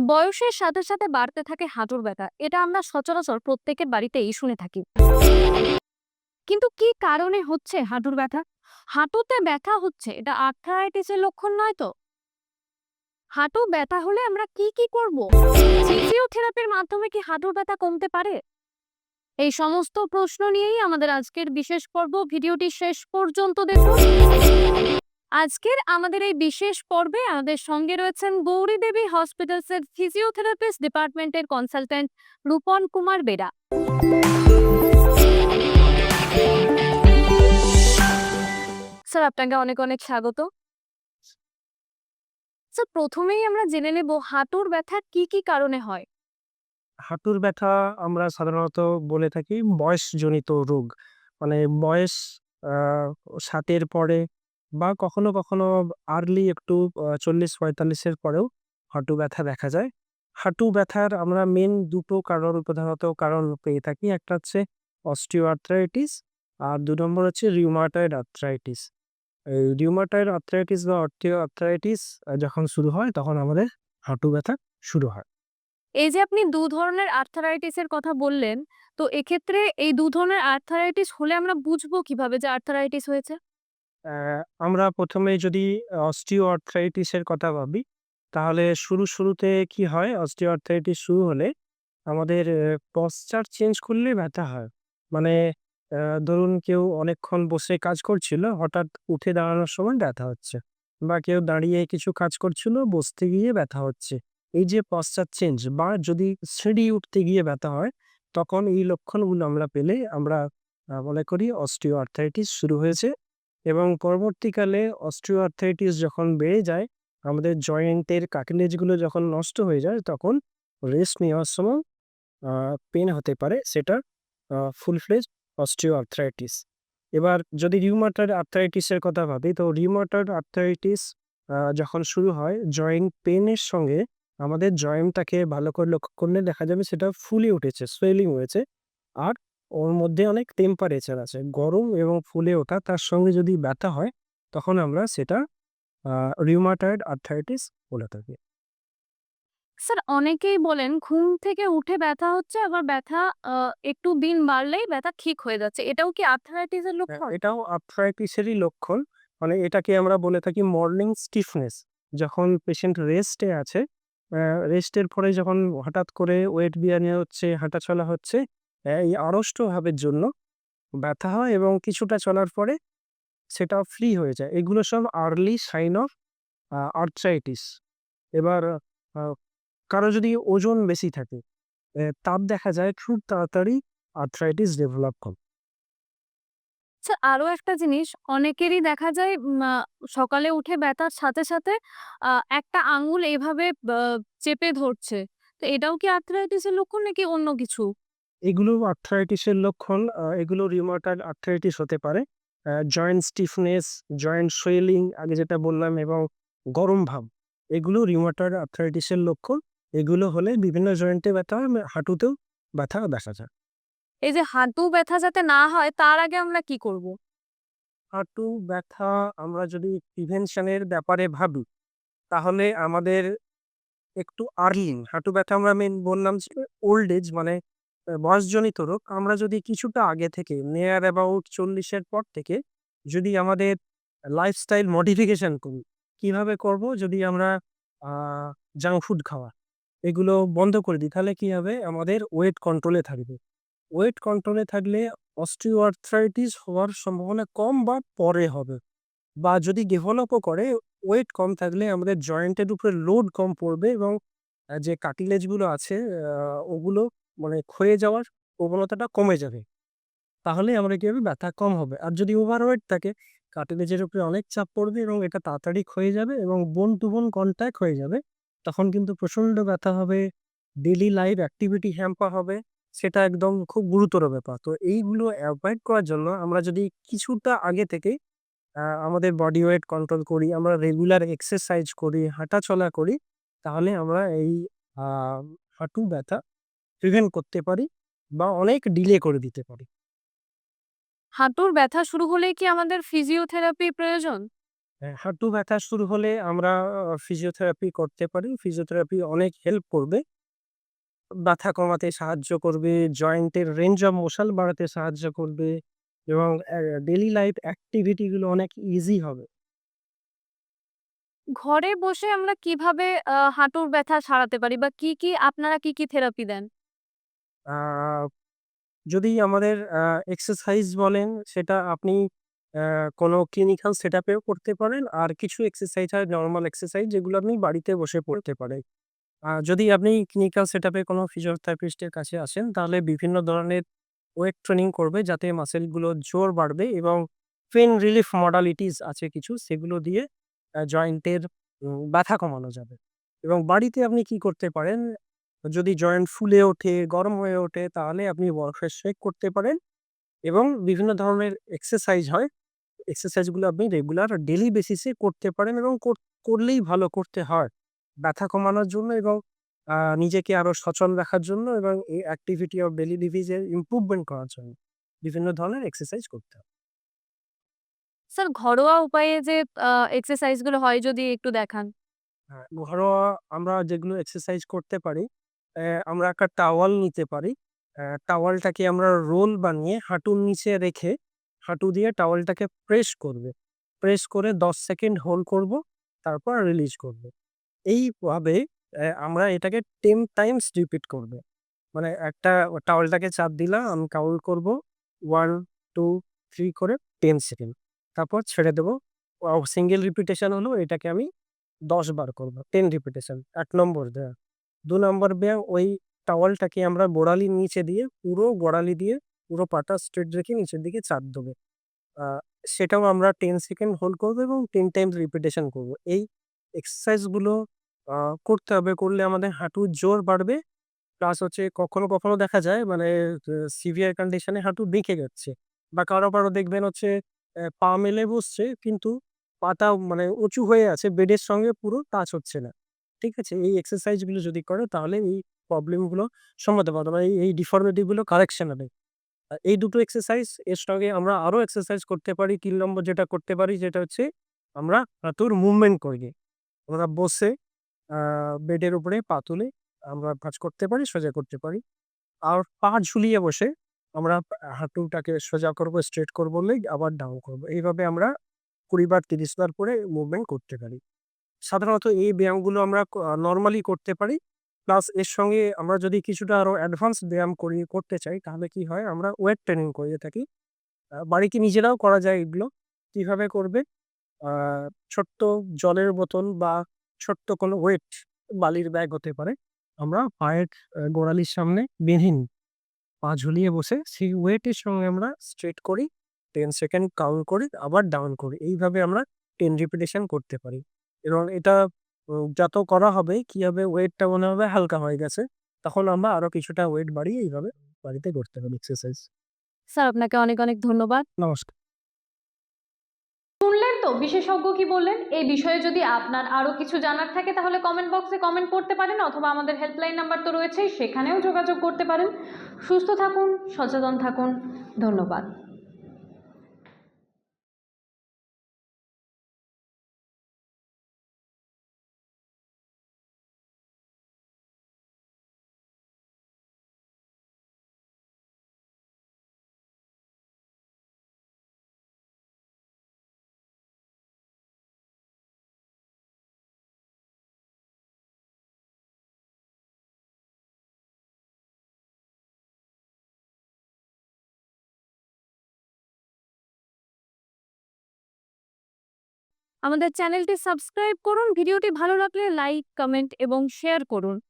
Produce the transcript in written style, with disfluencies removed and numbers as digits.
বয়সের সাথে সাথে বাড়তে থাকে হাঁটুর ব্যথা। এটা আমরা সচরাচর প্রত্যেকের বাড়িতেই শুনে থাকি। কিন্তু কি কারণে হচ্ছে হাঁটুর ব্যথা? হাঁটুতে ব্যথা হচ্ছে এটা আর্থ্রাইটিসের লক্ষণ নয় তো? হাঁটু ব্যথা হলে আমরা কি করব? ফিজিওথেরাপির মাধ্যমে কি হাঁটুর ব্যথা কমতে পারে? এই সমস্ত প্রশ্ন নিয়েই আমাদের আজকের বিশেষ পর্ব। ভিডিওটি শেষ পর্যন্ত দেখুন। আজকের আমাদের এই বিশেষ পর্বে আমাদের সঙ্গে রয়েছেন গৌরী দেবী হসপিটালসের ফিজিওথেরাপিস্ট ডিপার্টমেন্টের কনসালট্যান্ট রূপন কুমার বেরা। স্যার, আপনাকে অনেক অনেক স্বাগত। স্যার, প্রথমেই আমরা জেনে নেব হাঁটুর ব্যথা কি কারণে হয়। হাঁটুর ব্যথা আমরা সাধারণত বলে থাকি বয়সজনিত রোগ। মানে বয়স আ ৬০ এর পরে বা কখনো আর্লি একটু ৪০-৪৫ এর পরেও হাঁটু ব্যথা দেখা যায়। হাঁটু ব্যথার আমরা মেইন ২ টো প্রধানত কারণ পেয়ে থাকি। একটা হচ্ছে অস্টিওআর্থ্রাইটিস আর ২ নম্বর হচ্ছে রিউমাটয়েড আর্থ্রাইটিস। এই রিউমাটয়েড আর্থ্রাইটিস বা অস্টিওআর্থ্রাইটিস যখন শুরু হয় তখন আমাদের হাঁটু ব্যথা শুরু হয়। এই যে আপনি ২ ধরনের আর্থারাইটিসের কথা বললেন, তো এক্ষেত্রে এই ২ ধরনের আর্থারাইটিস হলে আমরা বুঝবো কিভাবে যে আর্থারাইটিস হয়েছে? আমরা ১ম এ যদি অস্টিওআর্থ্রাইটিস এর কথা ভাবি, তাহলে শুরুতে কি হয়? অস্টিওআর্থ্রাইটিস শুরু হলে আমাদের পশ্চার চেঞ্জ করলেই ব্যথা হয়। মানে আ ধরুন কেউ অনেকক্ষণ বসে কাজ করছিল, হঠাৎ উঠে দাঁড়ানোর সময় ব্যথা হচ্ছে। বা কেউ দাঁড়িয়ে কিছু কাজ করছিল, বসতে গিয়ে ব্যথা হচ্ছে। এই যে পশ্চার চেঞ্জ বা যদি সিঁড়ি উঠতে গিয়ে ব্যথা হয়, তখন এই লক্ষণগুলো আমরা পেলে আমরা মনে করি অস্টিওআর্থ্রাইটিস শুরু হয়েছে। এবং পরবর্তীকালে অস্টিওআর্থ্রাইটিস যখন বেড়ে যায়, আমাদের জয়েন্টের কার্টিলেজগুলো যখন নষ্ট হয়ে যায়, তখন রেস্ট নেওয়ার সময় আ পেইন হতে পারে। সেটা ফুল ফ্লেজড অস্টিওআর্থ্রাইটিস। এবার যদি রিউমাটয়েড আর্থ্রাইটিসের কথা ভাবি, তো রিউমাটয়েড আর্থ্রাইটিস যখন শুরু হয়, জয়েন্ট পেইনের সঙ্গে আমাদের জয়েন্টটাকে ভালো করে লক্ষ্য করলে দেখা যাবে সেটা ফুলে উঠেছে, সোয়েলিং হয়েছে। আর ওর মধ্যে অনেক টেম্পারেচার আছে। গরম এবং ফুলে ওঠা তার সঙ্গে যদি ব্যথা হয়, তখন আমরা সেটা আ রিউমাটয়েড আর্থ্রাইটিস বলে থাকি। স্যার, অনেকেই বলেন ঘুম থেকে উঠে ব্যথা হচ্ছে, আবার ব্যথা আ একটু দিন বাড়লেই ব্যথা ঠিক হয়ে যাচ্ছে। এটাও কি আর্থারাইটিসের লক্ষণ? এটাও আর্থ্রাইটিসেরই লক্ষণ। মানে এটাকে আমরা বলে থাকি মর্নিং স্টিফনেস। যখন পেশেন্ট রেস্টে আছে, রেস্টের পরে যখন হঠাৎ করে ওয়েট বেয়ারিং হচ্ছে, হাঁটাচলা হচ্ছে, এই আড়ষ্ট ভাবের জন্য ব্যথা হয় এবং কিছুটা চলার পরে সেটা ফ্রি হয়ে যায়। এগুলো সব আর্লি সাইন অফ আর্থ্রাইটিস। এবার আ কারো যদি ওজন বেশি থাকে, তার দেখা যায় খুব তাড়াতাড়ি আর্থ্রাইটিস ডেভেলপ করে। আচ্ছা, আরো একটা জিনিস, অনেকেরই দেখা যায় সকালে উঠে ব্যথার সাথে সাথে আ একটা আঙুল এভাবে চেপে ধরছে। তো এটাও কি আর্থ্রাইটিসের লক্ষণ নাকি অন্য কিছু? এগুলো আর্থ্রাইটিসের লক্ষণ। এগুলো রিউমাটয়েড আর্থ্রাইটিস হতে পারে। জয়েন্ট স্টিফনেস, জয়েন্ট সোয়েলিং আগে যেটা বললাম এবং গরম ভাব, এগুলো রিউমাটয়েড আর্থ্রাইটিসের লক্ষণ। এগুলো হলে বিভিন্ন জয়েন্টে ব্যথা হয়, হাঁটুতেও ব্যথা দেখা যায়। এই যে হাঁটু ব্যথা যাতে না হয় তার আগে আমরা কি করব? হাঁটু ব্যথা আমরা যদি প্রিভেনশন এর ব্যাপারে ভাবি, তাহলে আমাদের একটু আর্লি হাঁটু ব্যথা আমরা বললাম যে ওল্ড এজ মানে বয়সজনিত রোগ। আমরা যদি কিছুটা আগে থেকে নিয়ার অ্যাবাউট ৪০ এর পর থেকে যদি আমাদের লাইফস্টাইল মডিফিকেশন করি, কিভাবে করব? যদি আমরা আ জাঙ্ক ফুড খাওয়া এগুলো বন্ধ করে দিই, তাহলে কি হবে? আমাদের ওয়েট কন্ট্রোলে থাকবে। ওয়েট কন্ট্রোলে থাকলে অস্টিওআর্থ্রাইটিস হওয়ার সম্ভাবনা কম বা পরে হবে। বা যদি ডেভেলপও করে, ওয়েট কম থাকলে আমাদের জয়েন্টের উপরে লোড কম পড়বে এবং যে কার্টিলেজ গুলো আছে ওগুলো মানে ক্ষয়ে যাওয়ার প্রবণতাটা কমে যাবে। তাহলেই আমরা কি হবে? ব্যথা কম হবে। আর যদি ওভারওয়েট থাকে, কার্টিলেজের উপরে অনেক চাপ পড়বে এবং এটা তাড়াতাড়ি ক্ষয়ে যাবে এবং বোন টু বোন কনট্যাক্ট হয়ে যাবে। তখন কিন্তু প্রচন্ড ব্যথা হবে, ডেইলি লাইফ অ্যাক্টিভিটি হ্যাম্পার হবে। সেটা একদম খুব গুরুতর ব্যাপার। তো এইগুলো এভয়েড করার জন্য আমরা যদি কিছুটা আগে থেকেই আমাদের বডি ওয়েট কন্ট্রোল করি, আমরা রেগুলার এক্সারসাইজ করি, হাঁটাচলা করি, তাহলে আমরা এই আ হাঁটু ব্যথা প্রিভেন্ট করতে পারি বা অনেক ডিলে করে দিতে পারি। হাঁটুর ব্যথা শুরু হলেই কি আমাদের ফিজিওথেরাপি প্রয়োজন? হাঁটু ব্যথা শুরু হলে আমরা ফিজিওথেরাপি করতে পারি। ফিজিওথেরাপি অনেক হেল্প করবে। ব্যথা কমাতে সাহায্য করবে, জয়েন্টের রেঞ্জ অফ মোশন বাড়াতে সাহায্য করবে এবং ডেইলি লাইফ অ্যাক্টিভিটি গুলো অনেক ইজি হবে। ঘরে বসে আমরা কিভাবে হাঁটুর ব্যথা সারাতে পারি বা আপনারা কি থেরাপি দেন? আ যদি আমাদের এক্সারসাইজ বলেন সেটা আপনি কোনো ক্লিনিক্যাল সেটআপেও করতে পারেন। আর কিছু এক্সারসাইজ হয় নরমাল এক্সারসাইজ যেগুলো আপনি বাড়িতে বসে করতে পারেন। যদি আপনি ক্লিনিক্যাল সেটআপে কোনো ফিজিওথেরাপিস্টের কাছে আসেন তাহলে বিভিন্ন ধরনের ওয়েট ট্রেনিং করবে যাতে মাসেলগুলোর জোর বাড়বে এবং পেইন রিলিফ মডালিটিস আছে কিছু সেগুলো দিয়ে জয়েন্টের ব্যথা কমানো যাবে। এবং বাড়িতে আপনি কি করতে পারেন, যদি জয়েন্ট ফুলে ওঠে, গরম হয়ে ওঠে তাহলে আপনি বরফের শেক করতে পারেন এবং বিভিন্ন ধরনের এক্সারসাইজ হয়। এক্সারসাইজগুলো আপনি রেগুলার ডেইলি বেসিসে করতে পারেন এবং করলেই ভালো, করতে হয়। ব্যথা কমানোর জন্য এবং নিজেকে আরো সচল রাখার জন্য এবং এই অ্যাক্টিভিটি অফ ডেইলি লিভিং এর ইমপ্রুভমেন্ট করার জন্য বিভিন্ন ধরনের এক্সারসাইজ করতে হয়। স্যার ঘরোয়া উপায়ে যে আ এক্সারসাইজ গুলো হয় যদি একটু দেখান? হ্যাঁ, ঘরোয়া আমরা যেগুলো এক্সারসাইজ করতে পারি, আমরা একটা টাওয়াল নিতে পারি। টাওয়ালটাকে আমরা রোল বানিয়ে হাঁটুর নিচে রেখে, হাঁটু দিয়ে টাওয়ালটাকে প্রেস করবে। প্রেস করে ১০ সেকেন্ড হোল্ড করব, তারপর রিলিজ করব। এইভাবে আমরা এটাকে 10 টাইমস রিপিট করব। মানে একটা টাওয়ালটাকে চাপ দিলাম, আমি কাউন্ট করব 1, 2, 3 করে 10 সেকেন্ড। তারপর ছেড়ে দেব। সিঙ্গেল রিপিটেশন হলো এটাকে আমি ১০ বার করব। 10 রিপিটেশন ১ নম্বর ব্যায়াম। ২ নম্বর ব্যায়াম ওই টাওয়ালটাকে আমরা গোড়ালির নিচে দিয়ে পুরো গোড়ালি দিয়ে পুরো পাটা স্ট্রেইট রেখে নিচের দিকে চাপ দেবো। আ সেটাও আমরা 10 সেকেন্ড হোল্ড করব এবং 10 টাইমস রিপিটেশন করব। এই এক্সারসাইজ গুলো আ করতে হবে। করলে আমাদের হাঁটুর জোর বাড়বে। প্লাস হচ্ছে কখনো দেখা যায় মানে সিভিয়ার কন্ডিশন এ হাঁটু বেঁকে যাচ্ছে। বা কারো দেখবেন হচ্ছে পা মেলে বসছে কিন্তু পাটা মানে উঁচু হয়ে আছে বেডের সঙ্গে পুরো টাচ হচ্ছে না। ঠিক আছে? এই এক্সারসাইজ গুলো যদি করে তাহলে এই প্রবলেম গুলো সমাধান হবে। মানে এই ডিফর্মিটি গুলো কারেকশন হবে। এই দুটো এক্সারসাইজ এর সঙ্গে আমরা আরো এক্সারসাইজ করতে পারি। ৩ নম্বর যেটা করতে পারি যেটা হচ্ছে আমরা হাঁটুর মুভমেন্ট করি। আমরা বসে আ বেডের উপরে পা তুলে আমরা কাজ করতে পারি, সোজা করতে পারি। আর পা ঝুলিয়ে বসে আমরা হাঁটুটাকে সোজা করব, স্ট্রেট করব লেগ আবার ডাউন করব। এইভাবে আমরা ২০ বার ৩০ বার করে মুভমেন্ট করতে পারি। সাধারণত এই ব্যায়ামগুলো আমরা নরমালি করতে পারি। প্লাস এর সঙ্গে আমরা যদি কিছুটা আরো অ্যাডভান্স ব্যায়াম করতে চাই তাহলে কি হয় আমরা ওয়েট ট্রেনিং করে থাকি। বাড়িতে নিজেরাও করা যায় এগুলো। কিভাবে করবে? আ ছোট্ট জলের বোতল বা ছোট্ট কোনো ওয়েট, বালির ব্যাগ হতে পারে। আমরা পায়ের গোড়ালির সামনে বেঁধে নিই। পা ঝুলিয়ে বসে সেই ওয়েটের সঙ্গে আমরা স্ট্রেট করি। 10 সেকেন্ড কাউন্ট করি, আবার ডাউন করি। এইভাবে আমরা 10 রিপিটেশন করতে পারি। এবং এটা যত করা হবে কি হবে ওয়েটটা মনে হবে হালকা হয়ে গেছে। তখন আমরা আরো কিছুটা ওয়েট বাড়িয়ে এইভাবে বাড়িতে করতে পারি এক্সারসাইজ। স্যার আপনাকে অনেক ধন্যবাদ। নমস্কার। শুনলেন তো বিশেষজ্ঞ কি বললেন? এই বিষয়ে যদি আপনার আরো কিছু জানার থাকে তাহলে কমেন্ট বক্সে কমেন্ট করতে পারেন অথবা আমাদের হেল্পলাইন নাম্বার তো রয়েছেই, সেখানেও যোগাযোগ করতে পারেন। সুস্থ থাকুন, সচেতন থাকুন। ধন্যবাদ। আমাদের চ্যানেলটি সাবস্ক্রাইব করুন। ভিডিওটি ভালো লাগলে লাইক, কমেন্ট এবং শেয়ার করুন।